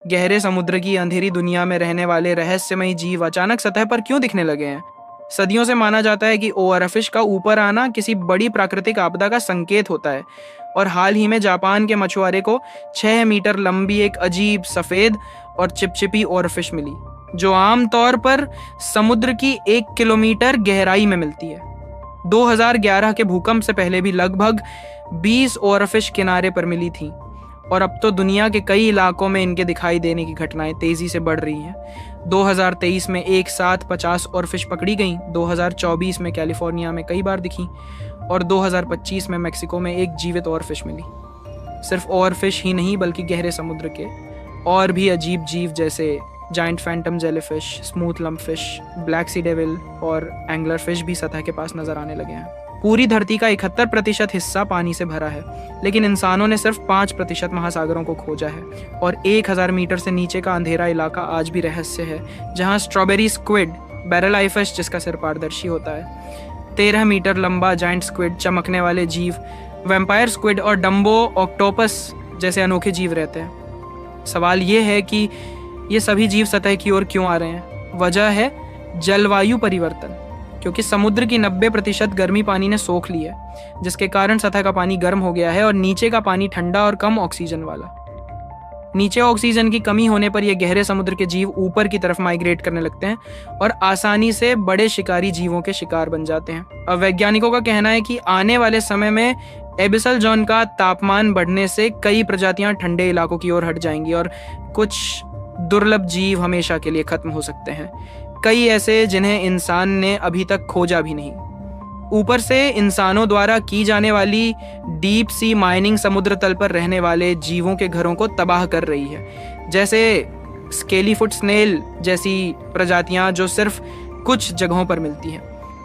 गहरे समुद्र की अंधेरी दुनिया में रहने वाले रहस्यमयी जीव अचानक सतह पर क्यों दिखने लगे हैं? सदियों से माना जाता है कि ओआरफिश का ऊपर आना किसी बड़ी प्राकृतिक आपदा का संकेत होता है, और हाल ही में जापान के मछुआरे को 6 मीटर लंबी एक अजीब सफेद और चिपचिपी ओआरफिश मिली, जो आमतौर पर समुद्र की 1 किलोमीटर गहराई में मिलती है। 2011 के भूकंप से पहले भी लगभग 20 ओआरफिश किनारे पर मिली थी, और अब तो दुनिया के कई इलाकों में इनके दिखाई देने की घटनाएं तेजी से बढ़ रही हैं। 2023 में एक साथ 50 ओआरफिश पकड़ी गईं, 2024 में कैलिफोर्निया में कई बार दिखी, और 2025 में मेक्सिको में एक जीवित ओआरफिश मिली। सिर्फ ओआरफिश ही नहीं, बल्कि गहरे समुद्र के और भी अजीब जीव जैसे giant phantom jellyfish, smooth lumpfish, black sea devil और एंगलर फिश भी सतह के पास नजर आने लगे हैं। पूरी धरती का 71% हिस्सा पानी से भरा है, लेकिन इंसानों ने सिर्फ 5% महासागरों को खोजा है, और 1000 मीटर से नीचे का अंधेरा इलाका आज भी रहस्य है, जहां स्ट्रॉबेरी स्क्विड, बैरल आई फिश जिसका सिर पारदर्शी होता है, 13 मीटर लंबा जाइंट स्क्विड, चमकने वाले जीव, वैम्पायर स्क्विड और डम्बो ऑक्टोपस जैसे अनोखे जीव रहते हैं। सवाल ये है कि ये सभी जीव सतह की ओर क्यों आ रहे हैं? वजह है जलवायु परिवर्तन, क्योंकि समुद्र की 90% गर्मी पानी ने सोख ली है, जिसके कारण सतह का पानी गर्म हो गया है और नीचे का पानी ठंडा और कम ऑक्सीजन वाला। नीचे ऑक्सीजन की कमी होने पर यह गहरे समुद्र के जीव ऊपर की तरफ माइग्रेट करने लगते हैं और आसानी से बड़े शिकारी जीवों के शिकार बन जाते हैं। अब वैज्ञानिकों का कहना है कि आने वाले समय में एबिसल जोन का तापमान बढ़ने से कई प्रजातियां ठंडे इलाकों की ओर हट जाएंगी और कुछ दुर्लभ जीव हमेशा के लिए खत्म हो सकते हैं, कई ऐसे जिन्हें इंसान ने अभी तक खोजा भी नहीं। ऊपर से इंसानों द्वारा की जाने वाली डीप सी माइनिंग समुद्र तल पर रहने वाले जीवों के घरों को तबाह कर रही है, जैसे स्केली फुट स्नेल जैसी प्रजातियां जो सिर्फ कुछ जगहों पर मिलती हैं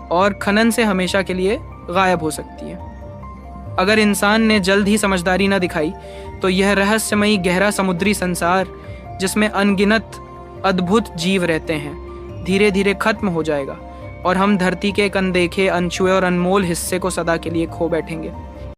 और खनन से हमेशा के लिए गायब हो सकती हैं। अगर इंसान ने जल्द ही समझदारी न दिखाई तो यह रहस्यमयी गहरा समुद्री संसार, जिसमें अनगिनत अद्भुत जीव रहते हैं, धीरे धीरे खत्म हो जाएगा और हम धरती के एक अनदेखे, अनछुए और अनमोल हिस्से को सदा के लिए खो बैठेंगे।